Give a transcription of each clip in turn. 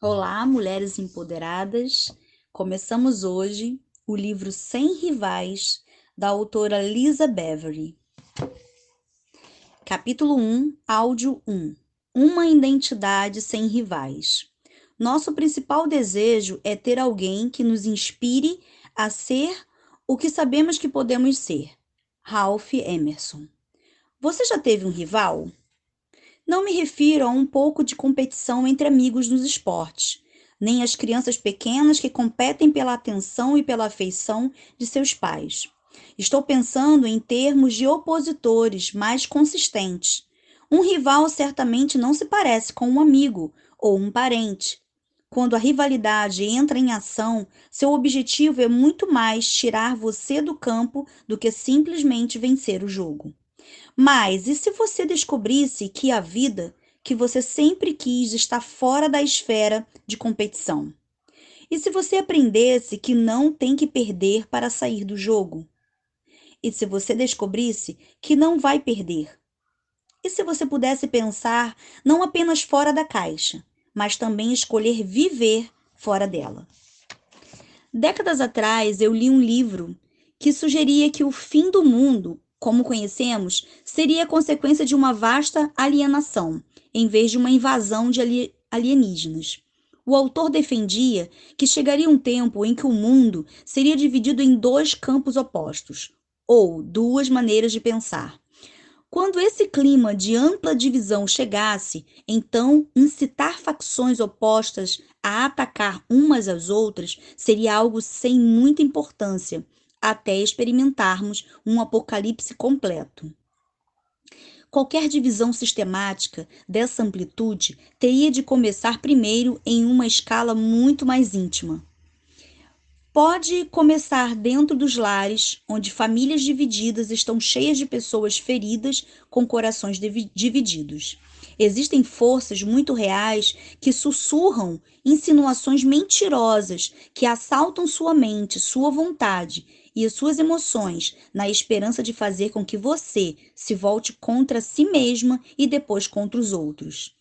Olá, mulheres empoderadas. Começamos hoje o livro Sem Rivais, da autora Lisa Beverly. Capítulo 1, áudio 1. Uma identidade sem rivais. Nosso principal desejo é ter alguém que nos inspire a ser o que sabemos que podemos ser. Ralph Emerson. Você já teve um rival? Não me refiro a um pouco de competição entre amigos nos esportes, nem às crianças pequenas que competem pela atenção e pela afeição de seus pais. Estou pensando em termos de opositores mais consistentes. Um rival certamente não se parece com um amigo ou um parente. Quando a rivalidade entra em ação, seu objetivo é muito mais tirar você do campo do que simplesmente vencer o jogo. Mas e se você descobrisse que a vida que você sempre quis está fora da esfera de competição? E se você aprendesse que não tem que perder para sair do jogo? E se você descobrisse que não vai perder? E se você pudesse pensar não apenas fora da caixa, mas também escolher viver fora dela? Décadas atrás, eu li um livro que sugeria que o fim do mundo, como conhecemos, seria a consequência de uma vasta alienação, em vez de uma invasão de alienígenas. O autor defendia que chegaria um tempo em que o mundo seria dividido em dois campos opostos, ou duas maneiras de pensar. Quando esse clima de ampla divisão chegasse, então incitar facções opostas a atacar umas às outras seria algo sem muita importância, até experimentarmos um apocalipse completo. Qualquer divisão sistemática dessa amplitude teria de começar primeiro em uma escala muito mais íntima. Pode começar dentro dos lares, onde famílias divididas estão cheias de pessoas feridas com corações divididos. Existem forças muito reais que sussurram insinuações mentirosas que assaltam sua mente, sua vontade e as suas emoções, na esperança de fazer com que você se volte contra si mesma e depois contra os outros.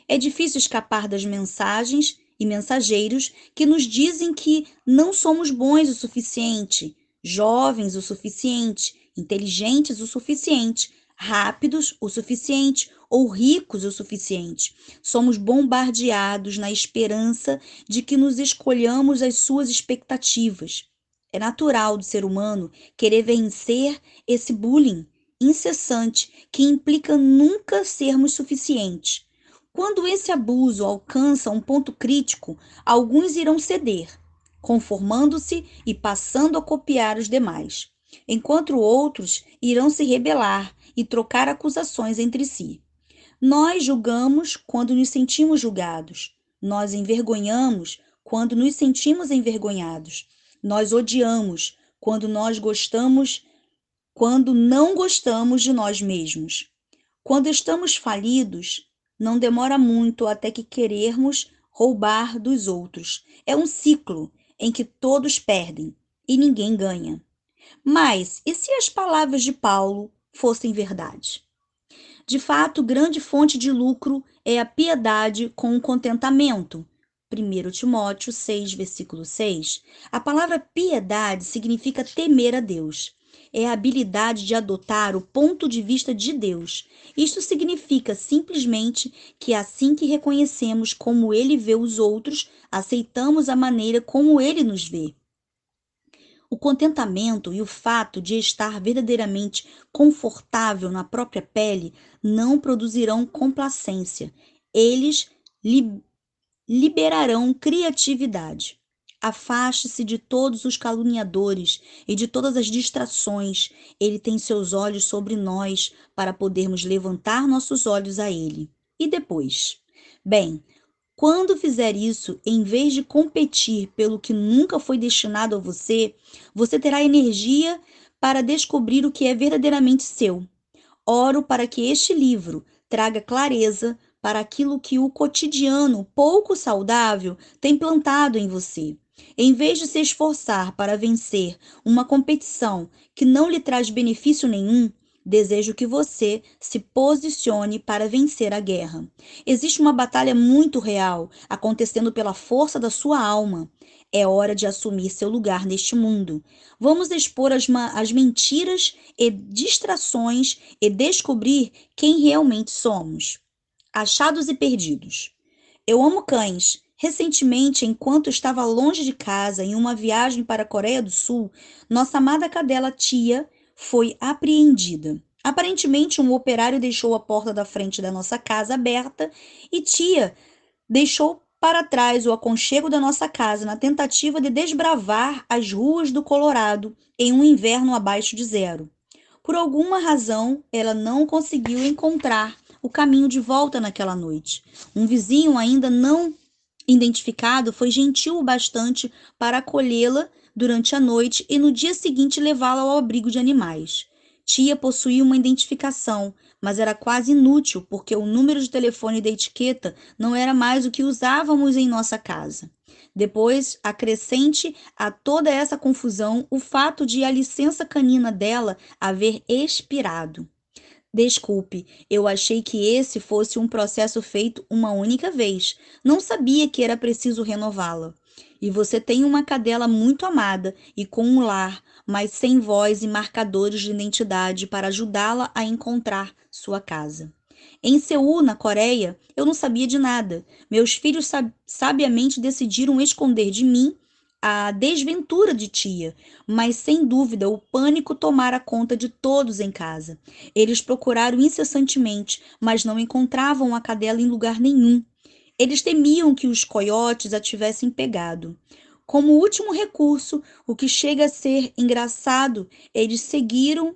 É difícil escapar das mensagens e mensageiros que nos dizem que não somos bons o suficiente, jovens o suficiente, inteligentes o suficiente, rápidos o suficiente ou ricos o suficiente. Somos bombardeados na esperança de que nos escolhamos as suas expectativas. É natural do ser humano querer vencer esse bullying incessante que implica nunca sermos suficientes. Quando esse abuso alcança um ponto crítico, alguns irão ceder, conformando-se e passando a copiar os demais, enquanto outros irão se rebelar e trocar acusações entre si. Nós julgamos quando nos sentimos julgados. Nós envergonhamos quando nos sentimos envergonhados. Nós odiamos quando não gostamos de nós mesmos. Quando estamos falidos, não demora muito até que querermos roubar dos outros. É um ciclo em que todos perdem e ninguém ganha. Mas e se as palavras de Paulo fossem verdade? De fato, grande fonte de lucro é a piedade com o contentamento. 1 Timóteo 6, versículo 6. A palavra piedade significa temer a Deus. É a habilidade de adotar o ponto de vista de Deus. Isto significa simplesmente que assim que reconhecemos como Ele vê os outros, aceitamos a maneira como Ele nos vê. O contentamento e o fato de estar verdadeiramente confortável na própria pele não produzirão complacência. Eles liberarão criatividade. Afaste-se de todos os caluniadores e de todas as distrações. Ele tem seus olhos sobre nós para podermos levantar nossos olhos a ele. E depois? Bem, quando fizer isso, em vez de competir pelo que nunca foi destinado a você, você terá energia para descobrir o que é verdadeiramente seu. Oro para que este livro traga clareza para aquilo que o cotidiano pouco saudável tem plantado em você. Em vez de se esforçar para vencer uma competição que não lhe traz benefício nenhum, Desejo que você se posicione para vencer a guerra. Existe uma batalha muito real acontecendo pela força da sua alma. É hora de assumir seu lugar neste mundo. Vamos expor as mentiras e distrações e descobrir quem realmente somos. Achados e perdidos. Eu amo cães. Recentemente, enquanto estava longe de casa em uma viagem para a Coreia do Sul, nossa amada cadela Tia foi apreendida. Aparentemente, um operário deixou a porta da frente da nossa casa aberta e Tia deixou para trás o aconchego da nossa casa na tentativa de desbravar as ruas do Colorado em um inverno abaixo de zero. Por alguma razão, ela não conseguiu encontrar o caminho de volta naquela noite. Um vizinho ainda não identificado foi gentil o bastante para acolhê-la durante a noite e no dia seguinte levá-la ao abrigo de animais. Tia possuía uma identificação, mas era quase inútil porque o número de telefone da etiqueta não era mais o que usávamos em nossa casa. Depois, acrescente a toda essa confusão o fato de a licença canina dela haver expirado. Desculpe, eu achei que esse fosse um processo feito uma única vez. Não sabia que era preciso renová-la. E você tem uma cadela muito amada e com um lar, mas sem voz e marcadores de identidade para ajudá-la a encontrar sua casa. Em Seul, na Coreia, eu não sabia de nada. Meus filhos sabiamente decidiram esconder de mim a desventura de tia, mas sem dúvida o pânico tomara conta de todos em casa. Eles procuraram incessantemente, mas não encontravam a cadela em lugar nenhum. Eles temiam que os coiotes a tivessem pegado. Como último recurso, o que chega a ser engraçado, eles seguiram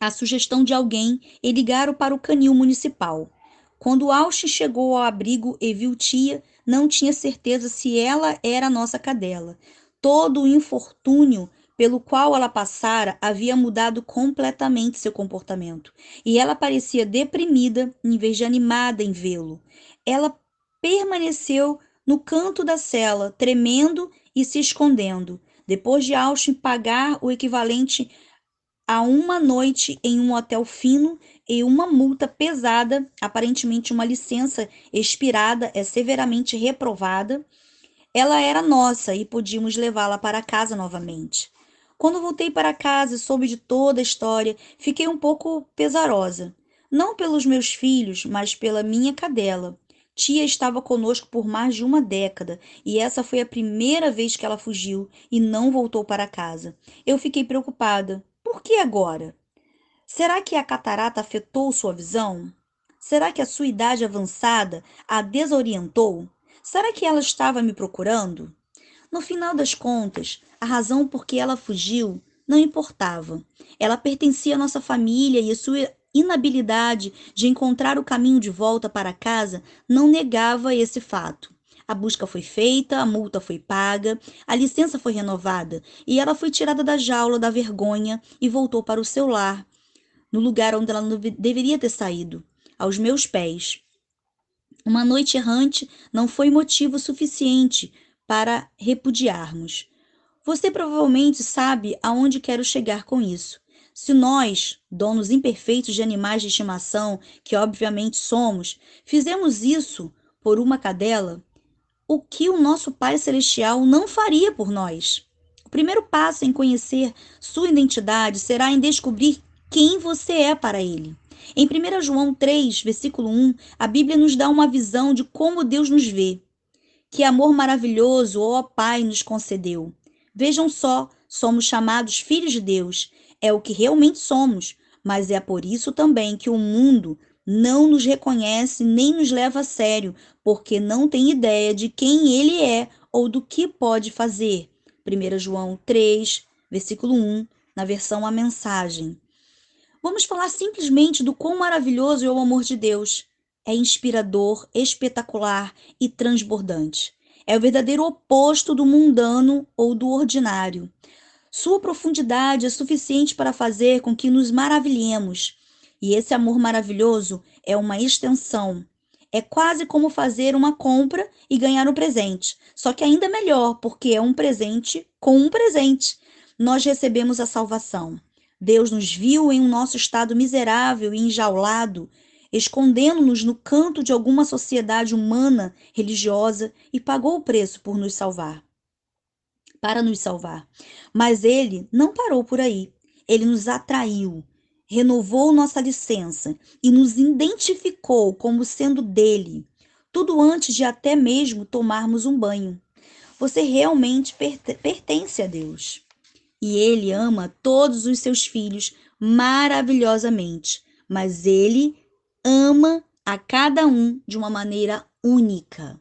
a sugestão de alguém e ligaram para o canil municipal. Quando Austin chegou ao abrigo e viu Tia, não tinha certeza se ela era a nossa cadela. Todo o infortúnio pelo qual ela passara havia mudado completamente seu comportamento, e ela parecia deprimida em vez de animada em vê-lo. Ela permaneceu no canto da cela, tremendo e se escondendo. Depois de Austin pagar o equivalente a uma noite em um hotel fino e uma multa pesada, aparentemente uma licença expirada é severamente reprovada, ela era nossa e podíamos levá-la para casa novamente. Quando voltei para casa e soube de toda a história, fiquei um pouco pesarosa. Não pelos meus filhos, mas pela minha cadela. Tia estava conosco por mais de uma década e essa foi a primeira vez que ela fugiu e não voltou para casa. Eu fiquei preocupada. Por que agora? Será que a catarata afetou sua visão? Será que a sua idade avançada a desorientou? Será que ela estava me procurando? No final das contas, a razão por que ela fugiu não importava. Ela pertencia à nossa família e a sua inabilidade de encontrar o caminho de volta para casa não negava esse fato. A busca foi feita, a multa foi paga, a licença foi renovada e ela foi tirada da jaula da vergonha e voltou para o seu lar, no lugar onde ela não deveria ter saído, aos meus pés. Uma noite errante não foi motivo suficiente para repudiarmos. Você provavelmente sabe aonde quero chegar com isso. Se nós, donos imperfeitos de animais de estimação, que obviamente somos, fizemos isso por uma cadela, o que o nosso Pai Celestial não faria por nós? O primeiro passo em conhecer sua identidade será em descobrir quem você é para Ele. Em 1 João 3, versículo 1, a Bíblia nos dá uma visão de como Deus nos vê. Que amor maravilhoso, ó Pai, nos concedeu. Vejam só, somos chamados filhos de Deus. É o que realmente somos, mas é por isso também que o mundo não nos reconhece nem nos leva a sério, porque não tem ideia de quem ele é ou do que pode fazer. 1 João 3, versículo 1, na versão A Mensagem. Vamos falar simplesmente do quão maravilhoso é o amor de Deus. É inspirador, espetacular e transbordante. É o verdadeiro oposto do mundano ou do ordinário. Sua profundidade é suficiente para fazer com que nos maravilhemos. E esse amor maravilhoso é uma extensão. É quase como fazer uma compra e ganhar um presente. Só que ainda melhor, porque é um presente com um presente. Nós recebemos a salvação. Deus nos viu em um nosso estado miserável e enjaulado, escondendo-nos no canto de alguma sociedade humana, religiosa, e pagou o preço por nos salvar, para nos salvar. Mas ele não parou por aí. Ele nos atraiu, renovou nossa licença e nos identificou como sendo dele, tudo antes de até mesmo tomarmos um banho. Você realmente pertence a Deus. E ele ama todos os seus filhos maravilhosamente, mas ele ama a cada um de uma maneira única.